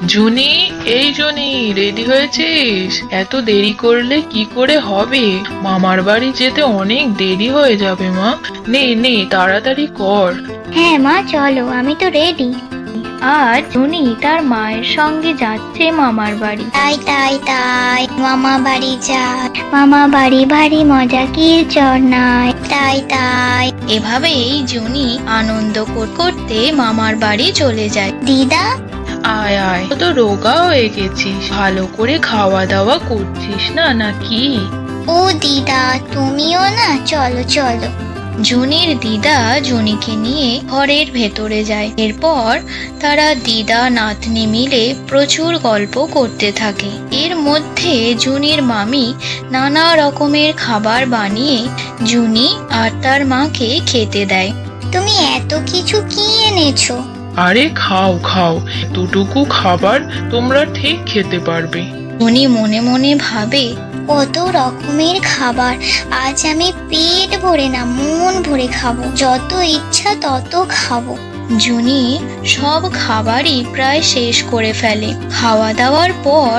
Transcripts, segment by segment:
জুনি, এই জুনি, রেডি হয়েছিস? এত দেরি করলে কি করে হবে? মামার বাড়ি যেতে অনেক দেরি হয়ে যাবে মা। নে নে, তাড়াতাড়ি কর। হ্যাঁ মা, চলো, আমি তো রেডি। আর জুনি তার মায়ের সঙ্গে যাচ্ছে মামার বাড়ি। তাই তাই তাই মামা বাড়ি যায়, মামা বাড়ি ভারী মজা কিরচর নাই। তাই তাই এভাবেই জুনি আনন্দ করতে মামার বাড়ি চলে যায়। দিদা, আয় আয়, তো রোগা হয়ে গেছিস, ভালো করে খাওয়া দাওয়া করছিস না নাকি? ও দিদা, তুমিও না, চলো চলো। জুনির দিদা জুনিকে নিয়ে ঘরের ভেতরে যায়। এরপর তারা দিদা নাতনি মিলে প্রচুর গল্প করতে থাকে। এর মধ্যে জুনির মামি নানা রকমের খাবার বানিয়ে জুনি আর তার মাকে খেতে দেয়। তুমি এত কিছু কি এনেছো? আরে খাও খাও, দুটুকু খাবার তোমরা ঠিক খেতে পারবে। জুনি মনে মনে ভাবে, কত রকমের খাবার, আজ আমি পেট ভরে না মন ভরে খাবো, যত ইচ্ছা তত খাবো। জুনি সব খাবারই প্রায় শেষ করে ফেলে। খাওয়া দাওয়ার পর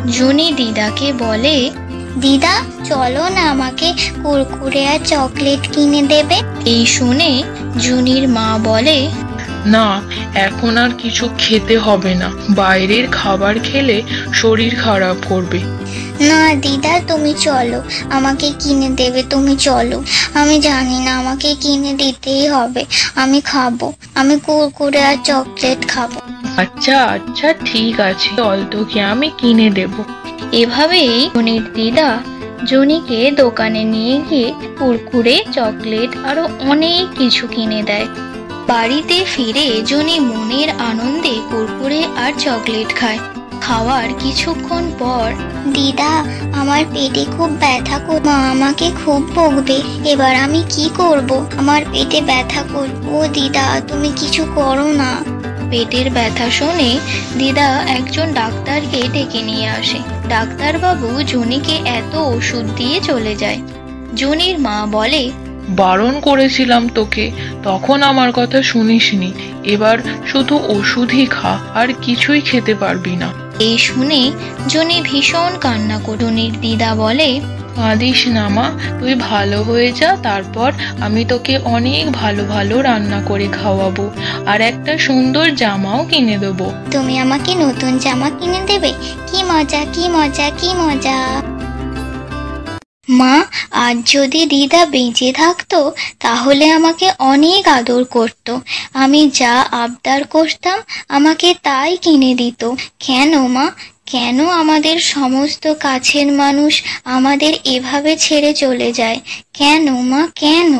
জুনি দিদাকে বলে, দিদা চলো না, আমাকে কুরকুরে আর চকলেট কিনে দেবে। এই শুনে জুনির মা বলে, না, এখন আর কিছু খেতে হবে না, বাইরের খাবার খেলে শরীর খারাপ করবে। না দিদা, তুমি চলো, আমাকে কিনে দেবে, তুমি চলো। আমি জানি না, আমাকে কিনে দিতেই হবে, আমি খাবো, আমি কুরকুরে আর চকলেট খাবো। আচ্ছা আচ্ছা ঠিক আছে, চল, তোকে আমি কিনে দেব। এভাবেই জুনির দিদা জুনিকে দোকানে নিয়ে গিয়ে কুরকুরে, চকলেট আরো অনেক কিছু কিনে দেয়। বাড়িতে ফিরে জুনি মনের আনন্দে কুরকুরে আর চকলেট খায়। খাওয়ার কিছুক্ষণ পর, দিদা আমার পেটে খুব ব্যথা করছে, মা আমাকে খুব বকবে, এবার আমি কি করব? আমার পেটে ব্যথা করছে। ও দিদা, তুমি কিছু করো না। পেটের ব্যথা শুনে দিদা একজন ডাক্তারকে ডেকে নিয়ে আসে। ডাক্তারবাবু জুনিকে এত ওষুধ দিয়ে চলে যায়। জুনির মা বলে, বারণ করেছিলাম তোকে, তখন আমার কথা শুনিসনি, এবার শুধু ওষুধই খা, আর কিছুই খেতে পারবি না। এই শুনে জুনি ভীষণ কান্না করে। জুনির দিদা বলে, কাঁদিস না মা, তুই ভালো হয়ে যা, তারপর আমি তোকে অনেক ভালো ভালো রান্না করে খাওয়াবো, আর একটা সুন্দর জামাও কিনে দেবো। তুমি আমাকে নতুন জামা কিনে দেবে? কি মজা কি মজা কি মজা। মা, আজ যদি দিদা বেঁচে থাকতো তাহলে আমাকে অনেক আদর করত, আমি যা আবদার করতাম আমাকে তাই কিনে দিত। কেন মা, কেন আমাদের সমস্ত কাছের মানুষ আমাদের এভাবে ছেড়ে চলে যায়? কেন মা, কেন?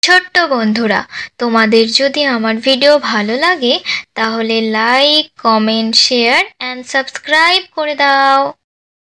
ছোট্ট বন্ধুরা, তোমাদের যদি আমার ভিডিও ভালো লাগে তাহলে like, comment, share and subscribe করে দাও।